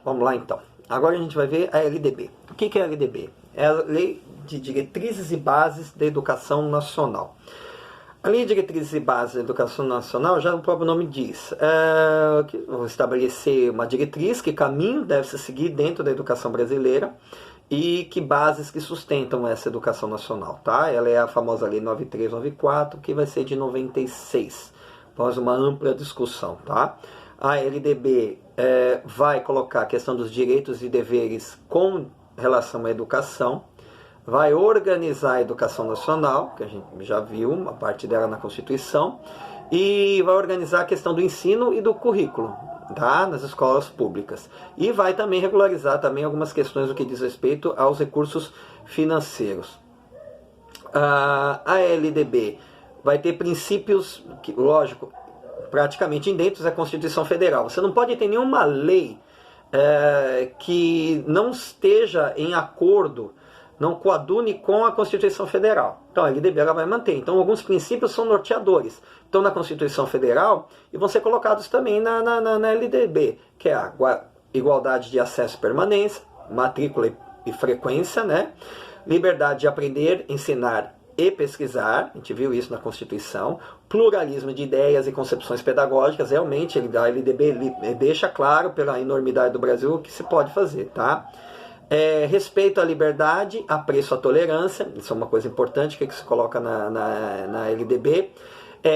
Vamos lá então. Agora a gente vai ver a LDB. O que é a LDB? É a Lei de Diretrizes e Bases da Educação Nacional. A Lei de Diretrizes e Bases da Educação Nacional, já o próprio nome diz, vou estabelecer uma diretriz, que caminho deve se seguir dentro da educação brasileira e que bases que sustentam essa educação nacional, tá? Ela é a famosa Lei 9394, que vai ser de 96, após uma ampla discussão, tá? A LDB vai colocar a questão dos direitos e deveres com relação à educação, vai organizar a educação nacional, que a gente já viu uma parte dela na Constituição, e vai organizar a questão do ensino e do currículo, tá? Nas escolas públicas. E vai também regularizar também algumas questões no que diz respeito aos recursos financeiros. A LDB vai ter princípios, que, lógico, praticamente idênticos à Constituição Federal. Você não pode ter nenhuma lei que não esteja em acordo, não coadune com a Constituição Federal. Então a LDB ela vai manter. Então alguns princípios são norteadores. Estão na Constituição Federal e vão ser colocados também na LDB, que é a igualdade de acesso e permanência, matrícula e frequência, né? Liberdade de aprender, ensinar e pesquisar, a gente viu isso na Constituição, pluralismo de ideias e concepções pedagógicas, realmente a LDB deixa claro, pela enormidade do Brasil, o que se pode fazer, tá? Respeito à liberdade, apreço à tolerância, isso é uma coisa importante que se coloca na LDB,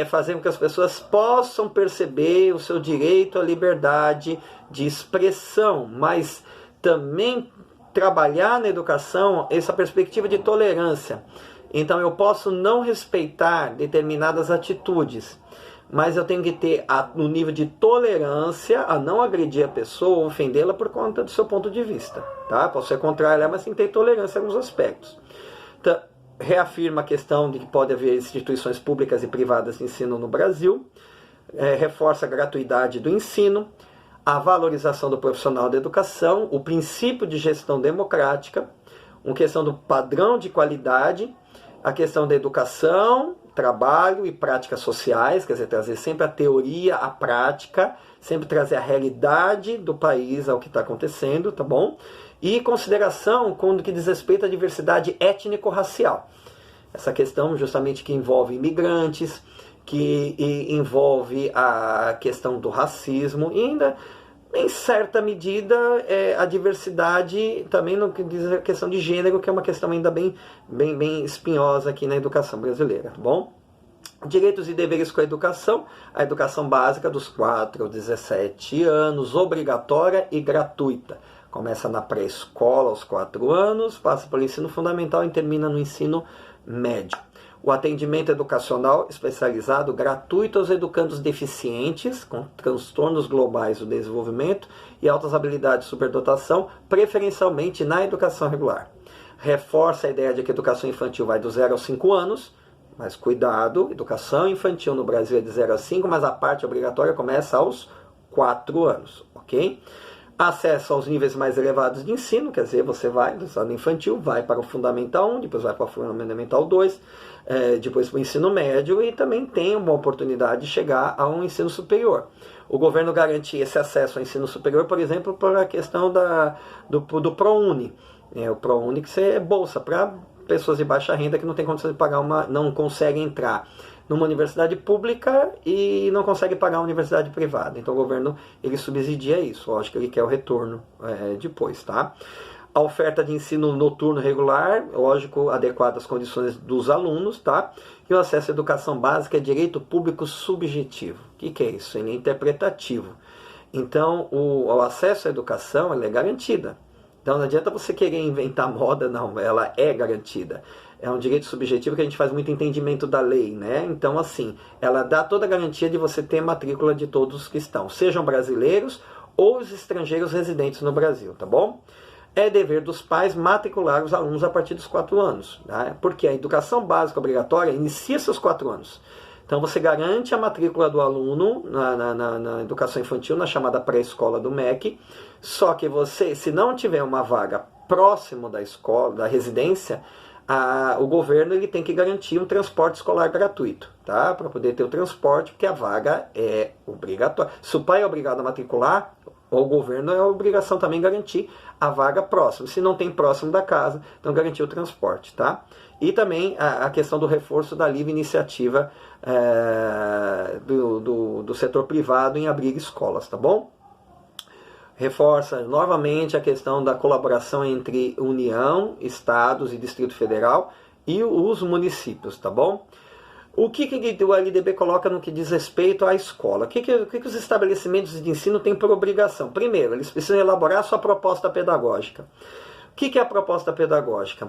fazer com que as pessoas possam perceber o seu direito à liberdade de expressão, mas também trabalhar na educação essa perspectiva de tolerância. Então eu posso não respeitar determinadas atitudes, mas eu tenho que ter no nível de tolerância a não agredir a pessoa ou ofendê-la por conta do seu ponto de vista. Tá? Posso ser contrário, mas tem que ter tolerância em alguns aspectos. Então, reafirma a questão de que pode haver instituições públicas e privadas de ensino no Brasil, reforça a gratuidade do ensino, a valorização do profissional da educação, o princípio de gestão democrática, uma questão do padrão de qualidade, a questão da educação, trabalho e práticas sociais, quer dizer, trazer sempre a teoria, a prática, sempre trazer a realidade do país ao que está acontecendo, tá bom? E consideração com o que diz respeito à diversidade étnico-racial. Essa questão justamente que envolve imigrantes, que envolve a questão do racismo e ainda, em certa medida, a diversidade também no que diz a questão de gênero, que é uma questão ainda bem espinhosa aqui na educação brasileira, tá bom? Direitos e deveres com a educação básica dos 4 aos 17 anos, obrigatória e gratuita. Começa na pré-escola aos 4 anos, passa pelo ensino fundamental e termina no ensino médio. O atendimento educacional especializado gratuito aos educandos deficientes, com transtornos globais do desenvolvimento e altas habilidades de superdotação, preferencialmente na educação regular. Reforça a ideia de que a educação infantil vai do 0 aos 5 anos, mas cuidado, educação infantil no Brasil é de 0 a 5, mas a parte obrigatória começa aos 4 anos, ok? Acesso aos níveis mais elevados de ensino, quer dizer, você vai do estado infantil, vai para o Fundamental 1, depois vai para o Fundamental 2, depois para o ensino médio e também tem uma oportunidade de chegar a um ensino superior. O governo garante esse acesso ao ensino superior, por exemplo, por a questão do ProUni. O ProUni que é bolsa para pessoas de baixa renda que não têm condição de pagar não conseguem entrar numa universidade pública e não consegue pagar uma universidade privada. Então o governo ele subsidia isso. Lógico que ele quer o retorno depois, tá? A oferta de ensino noturno regular, lógico, adequada às condições dos alunos, tá? E o acesso à educação básica é direito público subjetivo. O que é isso? Ele é interpretativo. Então o acesso à educação é garantida. Então não adianta você querer inventar moda, não, ela é garantida. É um direito subjetivo que a gente faz muito entendimento da lei, né? Então, assim, ela dá toda a garantia de você ter matrícula de todos que estão, sejam brasileiros ou os estrangeiros residentes no Brasil, tá bom? É dever dos pais matricular os alunos a partir dos 4 anos, tá? Porque a educação básica obrigatória inicia seus 4 anos. Então, você garante a matrícula do aluno na educação infantil, na chamada pré-escola do MEC, só que você, se não tiver uma vaga próximo da escola, da residência, o governo ele tem que garantir um transporte escolar gratuito, tá? Para poder ter o transporte, porque a vaga é obrigatória. Se o pai é obrigado a matricular, o governo é a obrigação também garantir a vaga próxima. Se não tem próximo da casa, então garantir o transporte, tá? E também a questão do reforço da livre iniciativa do setor privado em abrir escolas, tá bom? Reforça novamente a questão da colaboração entre União, Estados e Distrito Federal e os municípios, tá bom? O que o LDB coloca no que diz respeito à escola? O que os estabelecimentos de ensino têm por obrigação? Primeiro, eles precisam elaborar a sua proposta pedagógica. O que é a proposta pedagógica?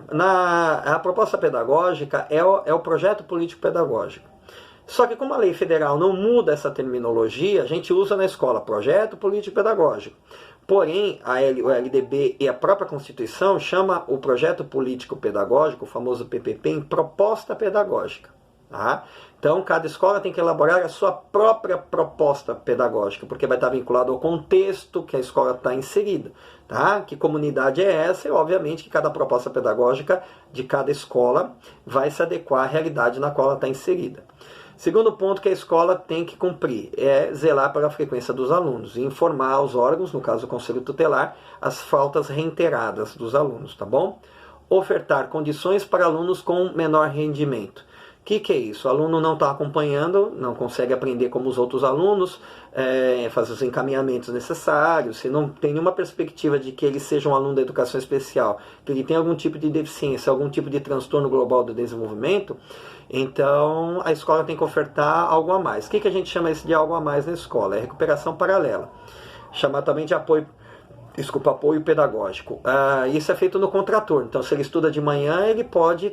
A proposta pedagógica é o projeto político-pedagógico. Só que como a lei federal não muda essa terminologia, a gente usa na escola projeto político-pedagógico. Porém, o LDB e a própria Constituição chama o projeto político-pedagógico, o famoso PPP, em proposta pedagógica. Tá? Então, cada escola tem que elaborar a sua própria proposta pedagógica, porque vai estar vinculado ao contexto que a escola está inserida. Tá? Que comunidade é essa? E, obviamente, que cada proposta pedagógica de cada escola vai se adequar à realidade na qual ela está inserida. Segundo ponto que a escola tem que cumprir é zelar pela frequência dos alunos e informar aos órgãos, no caso o Conselho Tutelar, as faltas reiteradas dos alunos, tá bom? Ofertar condições para alunos com menor rendimento. O que é isso? O aluno não está acompanhando, não consegue aprender como os outros alunos, fazer os encaminhamentos necessários, se não tem nenhuma perspectiva de que ele seja um aluno da educação especial, que ele tem algum tipo de deficiência, algum tipo de transtorno global do desenvolvimento, então a escola tem que ofertar algo a mais. O que a gente chama isso de algo a mais na escola? É recuperação paralela, chamar também de apoio pedagógico. Isso é feito no contrator, então se ele estuda de manhã, ele pode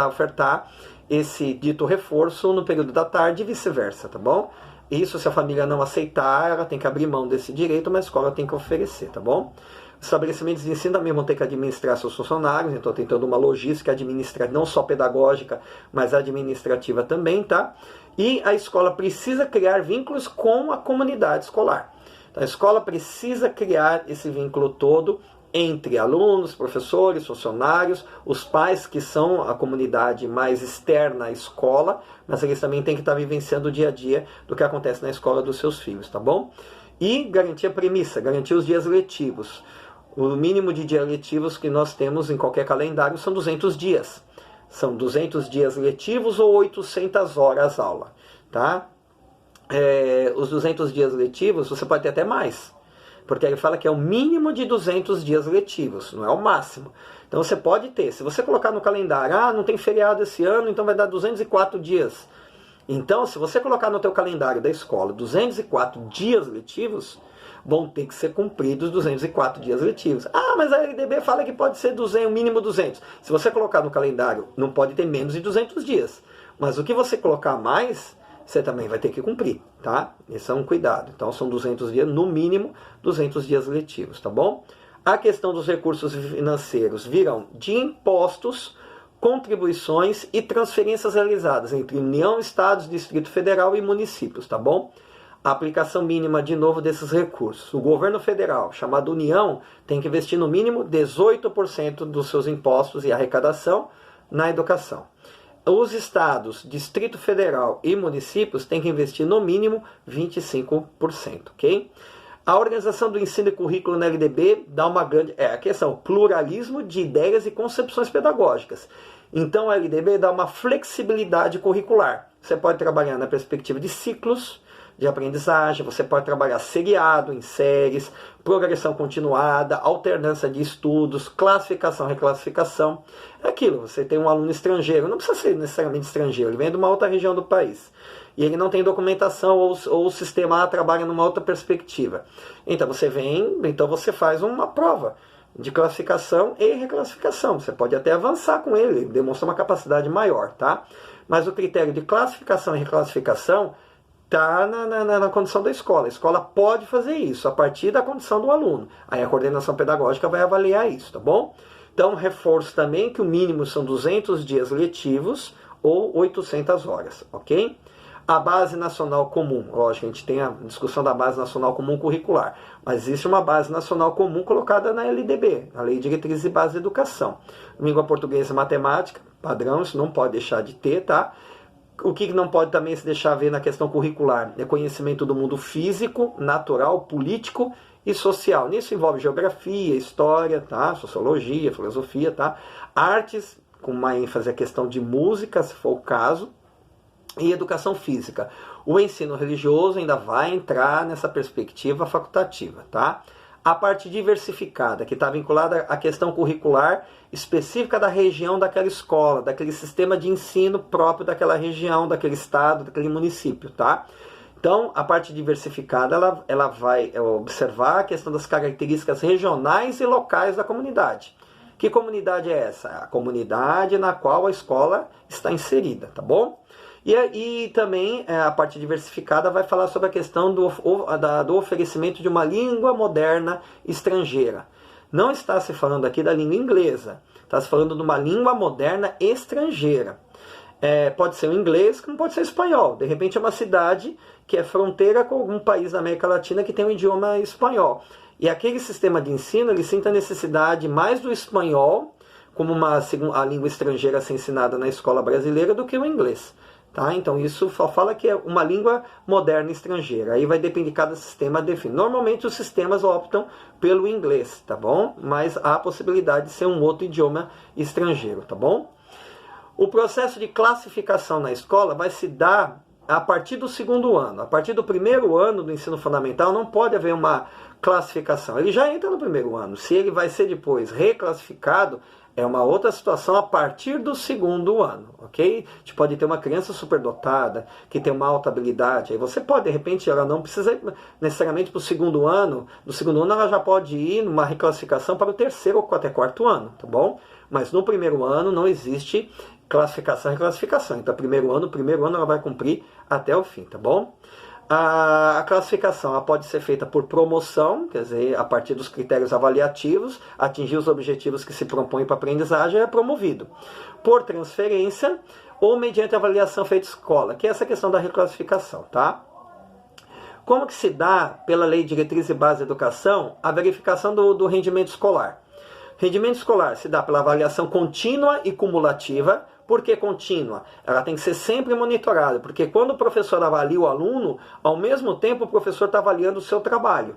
ofertar esse dito reforço no período da tarde e vice-versa, tá bom? Isso, se a família não aceitar, ela tem que abrir mão desse direito, mas a escola tem que oferecer, tá bom? Os estabelecimentos de ensino também vão ter que administrar seus funcionários, então tem toda uma logística administrativa, não só pedagógica, mas administrativa também, tá? E a escola precisa criar vínculos com a comunidade escolar. Então, a escola precisa criar esse vínculo todo entre alunos, professores, funcionários, os pais que são a comunidade mais externa à escola, mas eles também têm que estar vivenciando o dia a dia do que acontece na escola dos seus filhos, tá bom? E garantir a premissa, garantir os dias letivos. O mínimo de dias letivos que nós temos em qualquer calendário são 200 dias. São 200 dias letivos ou 800 horas aula, tá? Os 200 dias letivos, você pode ter até mais. Porque ele fala que é o mínimo de 200 dias letivos, não é o máximo. Então você pode ter, se você colocar no calendário, não tem feriado esse ano, então vai dar 204 dias. Então, se você colocar no teu calendário da escola 204 dias letivos, vão ter que ser cumpridos 204 dias letivos. Mas a LDB fala que pode ser o mínimo 200. Se você colocar no calendário, não pode ter menos de 200 dias. Mas o que você colocar mais, você também vai ter que cumprir, tá? Esse é um cuidado. Então, são 200 dias, no mínimo, 200 dias letivos, tá bom? A questão dos recursos financeiros virão de impostos, contribuições e transferências realizadas entre União, Estados, Distrito Federal e municípios, tá bom? A aplicação mínima, de novo, desses recursos. O governo federal, chamado União, tem que investir no mínimo 18% dos seus impostos e arrecadação na educação. Os estados, Distrito Federal e municípios têm que investir no mínimo 25%, ok? A organização do ensino e currículo na LDB dá uma grande... a questão, pluralismo de ideias e concepções pedagógicas. Então a LDB dá uma flexibilidade curricular. Você pode trabalhar na perspectiva de ciclos de aprendizagem, você pode trabalhar seriado em séries, progressão continuada, alternância de estudos, classificação, reclassificação. É aquilo, você tem um aluno estrangeiro, não precisa ser necessariamente estrangeiro, ele vem de uma outra região do país. E ele não tem documentação ou o sistema trabalha numa outra perspectiva. Então você faz uma prova de classificação e reclassificação. Você pode até avançar com ele demonstra uma capacidade maior, tá? Mas o critério de classificação e reclassificação está na condição da escola. A escola pode fazer isso a partir da condição do aluno. Aí a coordenação pedagógica vai avaliar isso, tá bom? Então, reforço também que o mínimo são 200 dias letivos ou 800 horas, ok? A base nacional comum, lógico, a gente tem a discussão da base nacional comum curricular, mas existe uma base nacional comum colocada na LDB, a Lei de Diretrizes e Bases de Educação. Língua portuguesa e matemática, padrão, isso não pode deixar de ter, tá? O que não pode também se deixar ver na questão curricular é conhecimento do mundo físico, natural, político e social. Nisso envolve geografia, história, tá? Sociologia, filosofia, tá? Artes, com uma ênfase a questão de música, se for o caso, e educação física. O ensino religioso ainda vai entrar nessa perspectiva facultativa, tá? A parte diversificada, que está vinculada à questão curricular específica da região daquela escola, daquele sistema de ensino próprio daquela região, daquele estado, daquele município, tá? Então, a parte diversificada, ela vai observar a questão das características regionais e locais da comunidade. Que comunidade é essa? A comunidade na qual a escola está inserida, tá bom? E também a parte diversificada vai falar sobre a questão do oferecimento de uma língua moderna estrangeira. Não está se falando aqui da língua inglesa, está se falando de uma língua moderna estrangeira. Pode ser o inglês, como pode ser o espanhol. De repente é uma cidade que é fronteira com algum país da América Latina que tem o idioma espanhol. E aquele sistema de ensino, ele sente a necessidade mais do espanhol, como a língua estrangeira a ser ensinada na escola brasileira, do que o inglês. Tá? Então isso fala que é uma língua moderna estrangeira. Aí vai depender de cada sistema definir. Normalmente os sistemas optam pelo inglês, tá bom? Mas há a possibilidade de ser um outro idioma estrangeiro, tá bom? O processo de classificação na escola vai se dar a partir do segundo ano. A partir do primeiro ano do ensino fundamental não pode haver uma classificação. Ele já entra no primeiro ano. Se ele vai ser depois reclassificado, é uma outra situação a partir do segundo ano, ok? A gente pode ter uma criança superdotada, que tem uma alta habilidade. Aí você pode, de repente, ela não precisa ir necessariamente para o segundo ano. No segundo ano ela já pode ir numa reclassificação para o terceiro ou até quarto ano, tá bom? Mas no primeiro ano não existe classificação e reclassificação. Então, primeiro ano ela vai cumprir até o fim, tá bom? A classificação ela pode ser feita por promoção, quer dizer, a partir dos critérios avaliativos, atingir os objetivos que se propõe para a aprendizagem, é promovido. Por transferência ou mediante avaliação feita em escola, que é essa questão da reclassificação, tá? Como que se dá, pela Lei de Diretriz e Base da Educação, a verificação do rendimento escolar? Rendimento escolar se dá pela avaliação contínua e cumulativa. Por que contínua? Ela tem que ser sempre monitorada, porque quando o professor avalia o aluno, ao mesmo tempo o professor está avaliando o seu trabalho.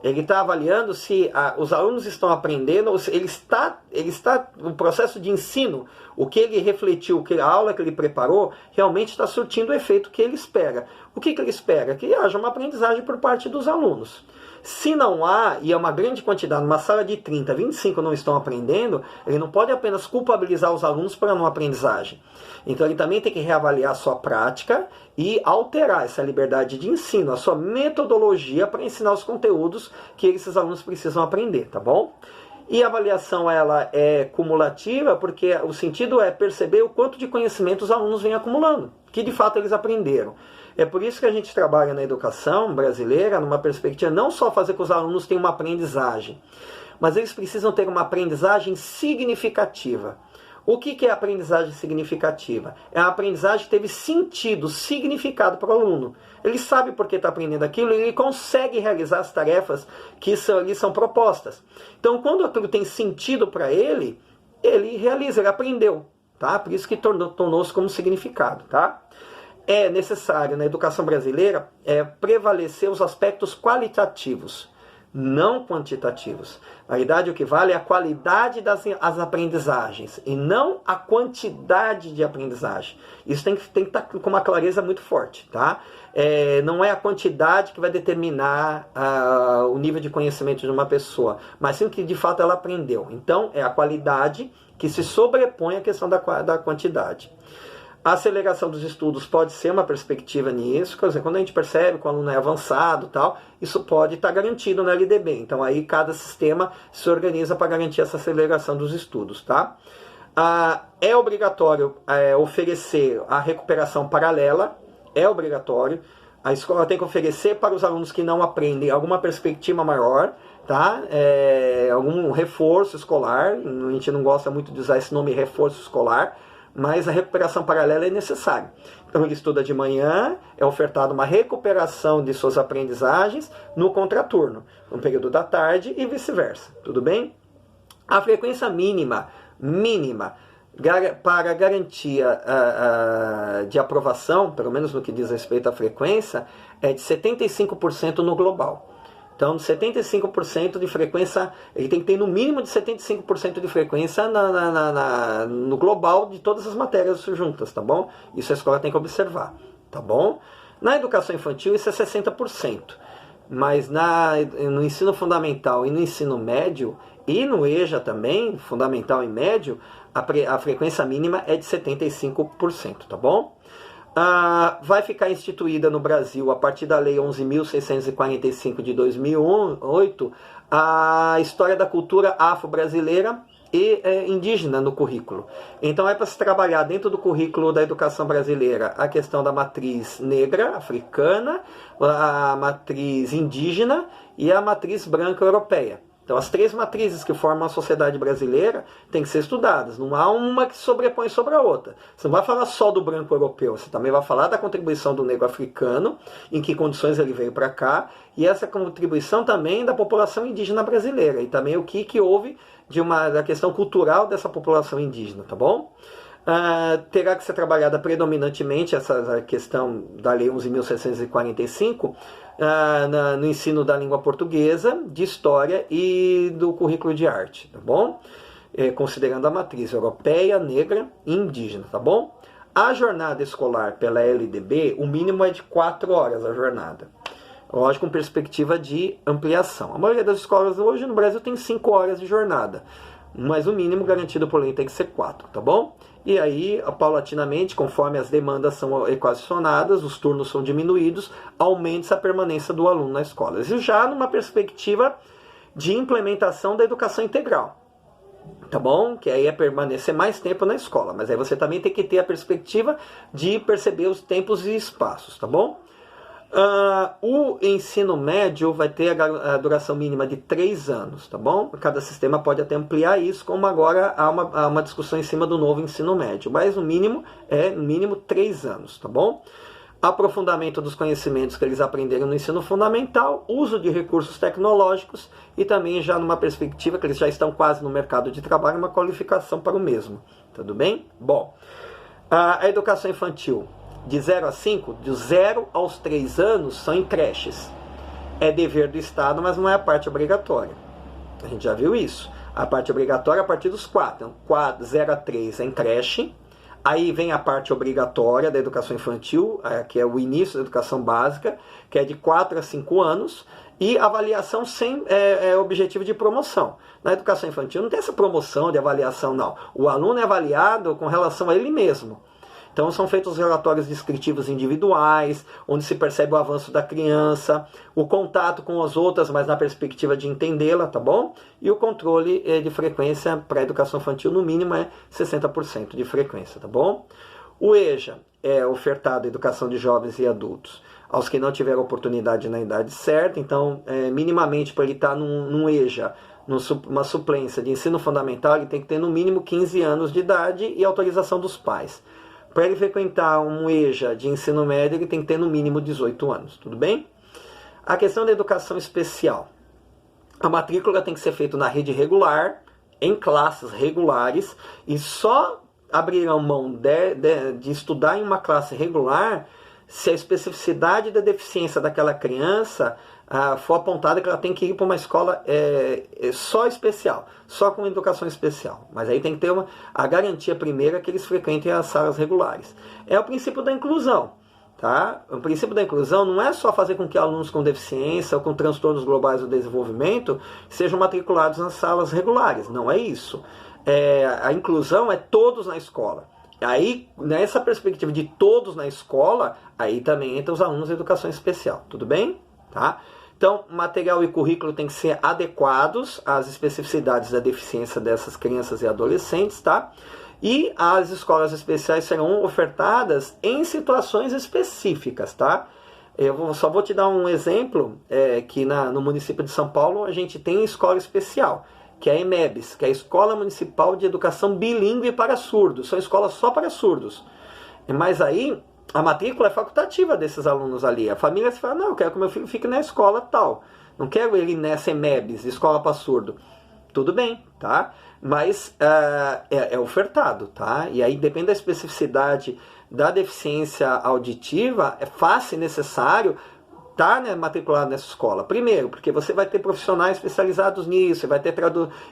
Ele está avaliando se os alunos estão aprendendo, ou se ele está no processo de ensino, o que ele refletiu, a aula que ele preparou, realmente está surtindo o efeito que ele espera. O que ele espera? Que haja uma aprendizagem por parte dos alunos. Se não há, e é uma grande quantidade, numa sala de 30, 25 não estão aprendendo, ele não pode apenas culpabilizar os alunos para não aprendizagem. Então ele também tem que reavaliar a sua prática e alterar essa liberdade de ensino, a sua metodologia para ensinar os conteúdos que esses alunos precisam aprender, tá bom? E a avaliação ela é cumulativa porque o sentido é perceber o quanto de conhecimento os alunos vêm acumulando, que de fato eles aprenderam. É por isso que a gente trabalha na educação brasileira numa perspectiva não só fazer com que os alunos tenham uma aprendizagem, mas eles precisam ter uma aprendizagem significativa. O que é aprendizagem significativa? É a aprendizagem que teve sentido, significado para o aluno. Ele sabe por que está aprendendo aquilo e ele consegue realizar as tarefas que lhe são propostas. Então, quando aquilo tem sentido para ele, ele realiza, ele aprendeu. Tá? Por isso que tornou-se como significado. Tá? É necessário na educação brasileira prevalecer os aspectos qualitativos, não quantitativos. Na verdade, o que vale é a qualidade das aprendizagens e não a quantidade de aprendizagem. Isso tem que estar com uma clareza muito forte. Tá? Não é a quantidade que vai determinar o nível de conhecimento de uma pessoa, mas sim o que de fato ela aprendeu. Então, é a qualidade que se sobrepõe à questão da quantidade. A aceleração dos estudos pode ser uma perspectiva nisso, quer dizer, quando a gente percebe que o aluno é avançado, tal, isso pode estar garantido na LDB. Então aí cada sistema se organiza para garantir essa aceleração dos estudos. Tá? É obrigatório oferecer a recuperação paralela, é obrigatório. A escola tem que oferecer para os alunos que não aprendem alguma perspectiva maior, tá? Algum reforço escolar. A gente não gosta muito de usar esse nome reforço escolar, mas a recuperação paralela é necessária. Então ele estuda de manhã, é ofertada uma recuperação de suas aprendizagens no contraturno, no período da tarde e vice-versa. Tudo bem? A frequência mínima para garantia de aprovação, pelo menos no que diz respeito à frequência, é de 75% no global. Então, 75% de frequência, ele tem que ter no mínimo de 75% de frequência no global de todas as matérias juntas, tá bom? Isso a escola tem que observar, tá bom? Na educação infantil isso é 60%, mas no ensino fundamental e no ensino médio, e no EJA também, fundamental e médio, a frequência mínima é de 75%, tá bom? Vai ficar instituída no Brasil, a partir da Lei 11.645 de 2008, a história da cultura afro-brasileira e indígena no currículo. Então é para se trabalhar dentro do currículo da educação brasileira a questão da matriz negra, africana, a matriz indígena e a matriz branca europeia. Então as 3 matrizes que formam a sociedade brasileira têm que ser estudadas. Não há uma que sobrepõe sobre a outra. Você não vai falar só do branco europeu, você também vai falar da contribuição do negro africano, em que condições ele veio para cá, e essa contribuição também da população indígena brasileira, e também o que houve da questão cultural dessa população indígena, tá bom? Terá que ser trabalhada predominantemente essa questão da Lei 11.645 no ensino da língua portuguesa, de história e do currículo de arte, tá bom? Considerando a matriz europeia, negra e indígena, tá bom? A jornada escolar pela LDB, o mínimo é de 4 horas a jornada. Lógico, com perspectiva de ampliação. A maioria das escolas hoje no Brasil tem 5 horas de jornada, mas o mínimo garantido por lei tem que ser 4, tá bom? E aí, paulatinamente, conforme as demandas são equacionadas, os turnos são diminuídos, aumenta a permanência do aluno na escola. Isso já numa perspectiva de implementação da educação integral, tá bom? Que aí é permanecer mais tempo na escola, mas aí você também tem que ter a perspectiva de perceber os tempos e espaços, tá bom? O ensino médio vai ter a duração mínima de 3 anos, tá bom? Cada sistema pode até ampliar isso, como agora há uma discussão em cima do novo ensino médio, mas o mínimo é no mínimo 3 anos, tá bom? Aprofundamento dos conhecimentos que eles aprenderam no ensino fundamental, uso de recursos tecnológicos e também já numa perspectiva que eles já estão quase no mercado de trabalho, uma qualificação para o mesmo, tudo bem? Bom, a educação infantil de 0 a 5, de 0 aos 3 anos, são em creches. É dever do Estado, mas não é a parte obrigatória. A gente já viu isso. A parte obrigatória é a partir dos 4. Então, 0 a 3 é em creche. Aí vem a parte obrigatória da educação infantil, que é o início da educação básica, que é de 4 a 5 anos. E avaliação sem objetivo de promoção. Na educação infantil não tem essa promoção de avaliação, não. O aluno é avaliado com relação a ele mesmo. Então são feitos relatórios descritivos individuais, onde se percebe o avanço da criança, o contato com as outras, mas na perspectiva de entendê-la, tá bom? E o controle de frequência para a educação infantil, no mínimo, é 60% de frequência, tá bom? O EJA é ofertado a educação de jovens e adultos aos que não tiveram oportunidade na idade certa, então, minimamente, para ele estar num EJA, numa suplência de ensino fundamental, ele tem que ter no mínimo 15 anos de idade e autorização dos pais. Para ele frequentar um EJA de ensino médio, ele tem que ter no mínimo 18 anos, tudo bem? A questão da educação especial. A matrícula tem que ser feita na rede regular, em classes regulares, e só abrirão mão de estudar em uma classe regular se a especificidade da deficiência daquela criança for apontada que ela tem que ir para uma escola só especial, só com educação especial. Mas aí tem que ter a garantia primeira que eles frequentem as salas regulares. É o princípio da inclusão. Tá? O princípio da inclusão não é só fazer com que alunos com deficiência ou com transtornos globais do desenvolvimento sejam matriculados nas salas regulares. Não é isso. A inclusão é todos na escola. Aí, nessa perspectiva de todos na escola, aí também entra os alunos de educação especial. Tudo bem? Tá? Então, material e currículo tem que ser adequados às especificidades da deficiência dessas crianças e adolescentes, tá? E as escolas especiais serão ofertadas em situações específicas, tá? Só vou te dar um exemplo, que no município de São Paulo a gente tem escola especial, que é a EMEBS, que é a Escola Municipal de Educação Bilíngue para Surdos. São escolas só para surdos. Mas aí a matrícula é facultativa desses alunos ali. A família se fala, não, eu quero que meu filho fique na escola tal. Não quero ele nessa EMEBS, Escola para Surdo. Tudo bem, tá? Mas é ofertado, tá? E aí depende da especificidade da deficiência auditiva, é fácil e necessário estar, né, matriculado nessa escola? Primeiro, porque você vai ter profissionais especializados nisso, você vai ter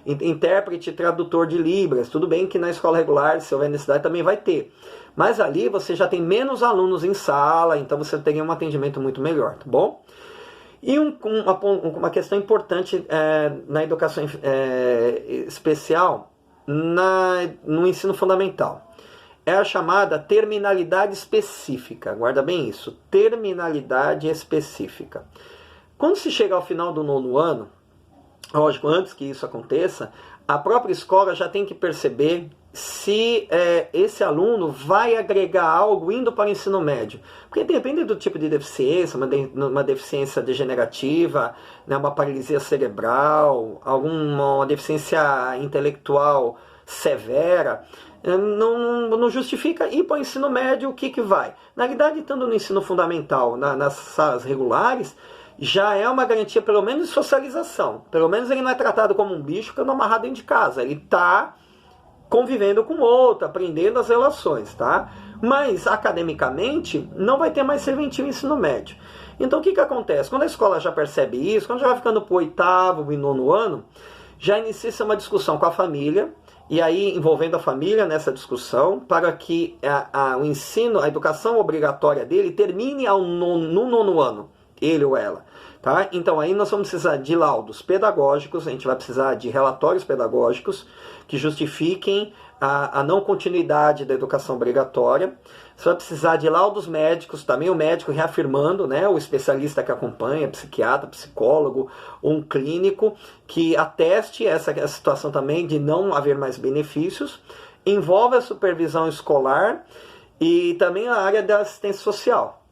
intérprete e tradutor de Libras. Tudo bem que na escola regular, se houver necessidade, também vai ter. Mas ali você já tem menos alunos em sala, então você teria um atendimento muito melhor, tá bom? E uma questão importante na educação especial, no ensino fundamental, é a chamada terminalidade específica. Guarda bem isso, terminalidade específica. Quando se chega ao final do 9º ano, lógico, antes que isso aconteça, a própria escola já tem que perceber se esse aluno vai agregar algo indo para o ensino médio. Porque depende do tipo de deficiência, uma deficiência degenerativa, né, uma paralisia cerebral, alguma deficiência intelectual severa, não justifica ir para o ensino médio. O que vai? Na realidade, estando no ensino fundamental, nas salas regulares, já é uma garantia, pelo menos, de socialização. Pelo menos ele não é tratado como um bicho que anda amarrado dentro de casa. Ele está convivendo com o outro, aprendendo as relações, tá? Mas, academicamente, não vai ter mais serventia em ensino médio. Então, o que acontece? Quando a escola já percebe isso, quando já vai ficando para o 8º e 9º ano, já inicia uma discussão com a família, e aí envolvendo a família nessa discussão, para que o ensino, a educação obrigatória dele termine no 9º ano, ele ou ela. Tá? Então aí nós vamos precisar de laudos pedagógicos, a gente vai precisar de relatórios pedagógicos que justifiquem a não continuidade da educação obrigatória. Você vai precisar de laudos médicos, também o médico reafirmando, né, o especialista que acompanha, psiquiatra, psicólogo, um clínico, que ateste essa situação também de não haver mais benefícios. Envolve a supervisão escolar e também a área da assistência social.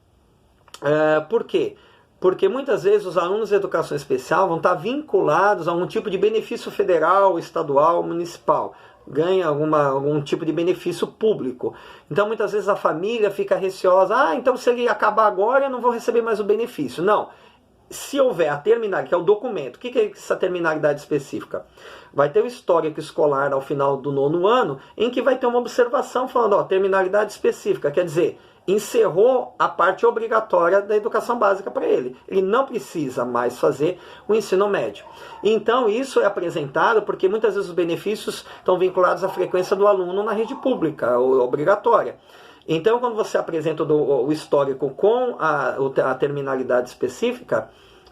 Por quê? Porque muitas vezes os alunos de educação especial vão estar vinculados a algum tipo de benefício federal, estadual, municipal. Ganha algum tipo de benefício público. Então muitas vezes a família fica receosa. Então se ele acabar agora eu não vou receber mais o benefício. Não. Se houver a terminalidade, que é o documento, o que é essa terminalidade específica? Vai ter o histórico escolar ao final do 9º ano, em que vai ter uma observação falando, terminalidade específica, quer dizer, encerrou a parte obrigatória da educação básica para ele. Ele não precisa mais fazer o ensino médio. Então isso é apresentado porque muitas vezes os benefícios estão vinculados à frequência do aluno na rede pública, obrigatória. Então quando você apresenta o histórico com a terminalidade específica,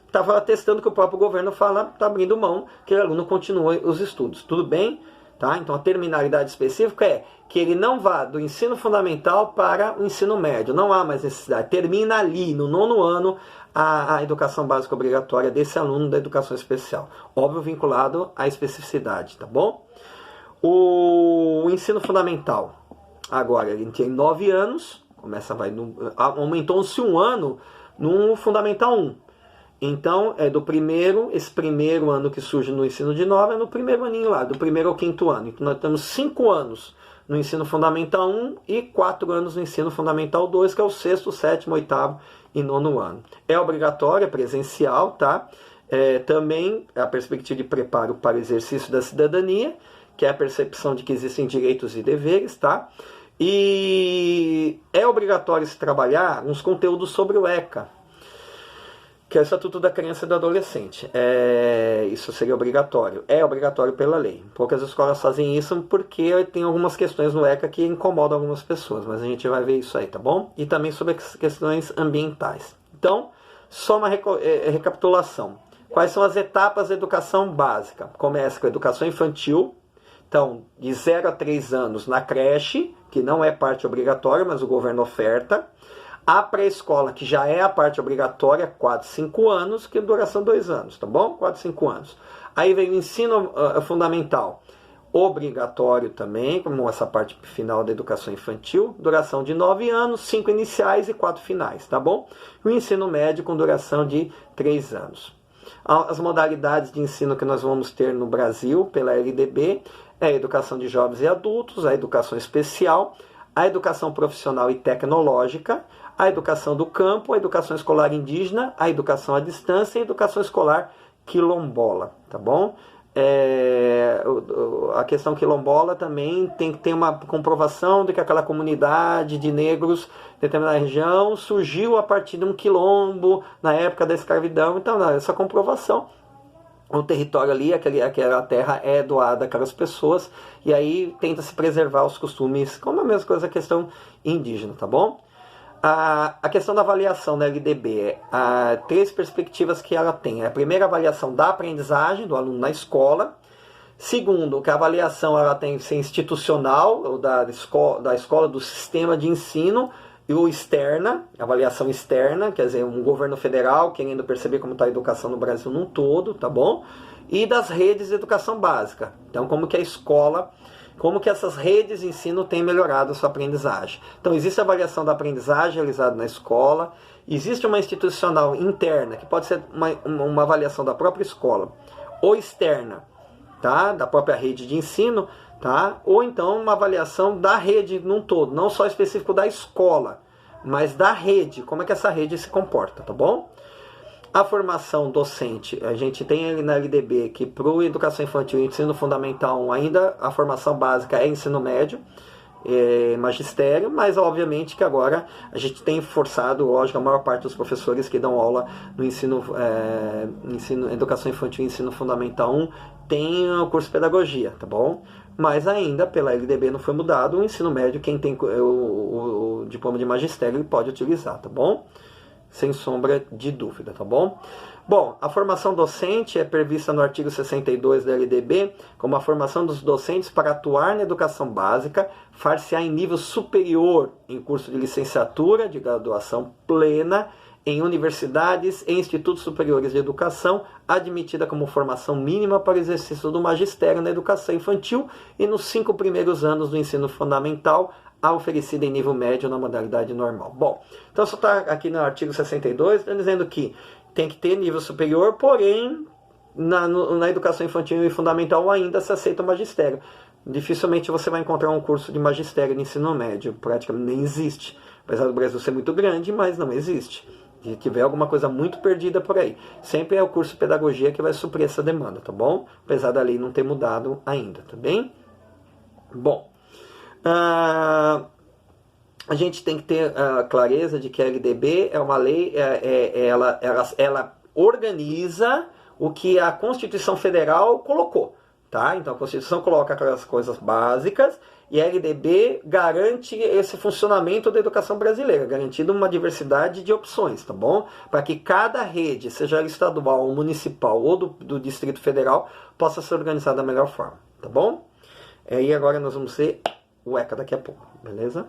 estava atestando que o próprio governo está abrindo mão que o aluno continue os estudos. Tudo bem? Tá? Então a terminalidade específica é que ele não vá do ensino fundamental para o ensino médio. Não há mais necessidade. Termina ali, no 9º ano, a educação básica obrigatória desse aluno da educação especial. Óbvio, vinculado à especificidade, tá bom? O ensino fundamental. Agora, ele tem 9 anos, aumentou-se um ano no Fundamental 1. Então, esse primeiro ano que surge no ensino de 9, é no primeiro aninho lá, do 1º ao 5º ano. Então, nós temos 5 anos no ensino fundamental 1 e 4 anos no ensino fundamental 2, que é o 6º, 7º, 8º e 9º ano. É obrigatório, é presencial, tá? Também a perspectiva de preparo para o exercício da cidadania, que é a percepção de que existem direitos e deveres, tá? E é obrigatório se trabalhar uns conteúdos sobre o ECA, que é o Estatuto da Criança e do Adolescente. Isso seria obrigatório. É obrigatório pela lei. Poucas escolas fazem isso porque tem algumas questões no ECA que incomodam algumas pessoas, mas a gente vai ver isso aí, tá bom? E também sobre as questões ambientais. Então, só uma recapitulação. Quais são as etapas da educação básica? Começa com a educação infantil, então, de 0 a 3 anos na creche, que não é parte obrigatória, mas o governo oferta. A pré-escola, que já é a parte obrigatória, 4, 5 anos, que é duração 2 anos, tá bom? 4, 5 anos. Aí vem o ensino fundamental, obrigatório também, como essa parte final da educação infantil, duração de 9 anos, 5 iniciais e 4 finais, tá bom? E o ensino médio com duração de 3 anos. As modalidades de ensino que nós vamos ter no Brasil, pela LDB, é a educação de jovens e adultos, a educação especial, a educação profissional e tecnológica, a educação do campo, a educação escolar indígena, a educação à distância e a educação escolar quilombola, tá bom? a questão quilombola também tem que ter uma comprovação de que aquela comunidade de negros em determinada região surgiu a partir de um quilombo na época da escravidão. Então, essa comprovação, o território ali, aquela terra é doada àquelas pessoas, e aí tenta-se preservar os costumes, como a mesma coisa a questão indígena, tá bom? A questão da avaliação da LDB, três perspectivas que ela tem. A primeira, a avaliação da aprendizagem do aluno na escola. Segundo, que a avaliação ela tem que ser institucional, ou da escola, do sistema de ensino, e o externa, avaliação externa, quer dizer, um governo federal querendo perceber como está a educação no Brasil num todo, tá bom? E das redes de educação básica. Então, como que a escola, como que essas redes de ensino têm melhorado a sua aprendizagem. Então, existe a avaliação da aprendizagem realizada na escola, existe uma institucional interna, que pode ser uma avaliação da própria escola, ou externa, tá? Da própria rede de ensino, tá? Ou então uma avaliação da rede num todo, não só específico da escola, mas da rede, como é que essa rede se comporta, tá bom? A formação docente, a gente tem na LDB que para a educação infantil e ensino fundamental 1 ainda a formação básica é ensino médio, magistério, mas obviamente que agora a gente tem forçado, lógico, a maior parte dos professores que dão aula no educação infantil e ensino fundamental 1 tem o curso de pedagogia, tá bom? Mas ainda pela LDB não foi mudado, o ensino médio, quem tem o diploma de magistério ele pode utilizar, tá bom? Sem sombra de dúvida, tá bom? Bom, a formação docente é prevista no artigo 62 da LDB como a formação dos docentes para atuar na educação básica, far-se-á em nível superior em curso de licenciatura, de graduação plena, em universidades e institutos superiores de educação, admitida como formação mínima para o exercício do magistério na educação infantil e nos 5 primeiros anos do ensino fundamental, a oferecida em nível médio na modalidade normal. Bom, então só está aqui no artigo 62, está dizendo que tem que ter nível superior, porém, na educação infantil e fundamental ainda se aceita o magistério. Dificilmente você vai encontrar um curso de magistério de ensino médio, praticamente nem existe. Apesar do Brasil ser muito grande, mas não existe. Se tiver alguma coisa muito perdida por aí. Sempre é o curso de pedagogia que vai suprir essa demanda, tá bom? Apesar da lei não ter mudado ainda, tá bem? Bom, a gente tem que ter clareza de que a LDB é uma lei, ela organiza o que a Constituição Federal colocou, tá? Então a Constituição coloca aquelas coisas básicas e a LDB garante esse funcionamento da educação brasileira, garantindo uma diversidade de opções, tá bom? Para que cada rede, seja ela estadual, ou municipal ou do Distrito Federal, possa ser organizada da melhor forma, tá bom? E agora nós vamos ver o ECA daqui a pouco, beleza?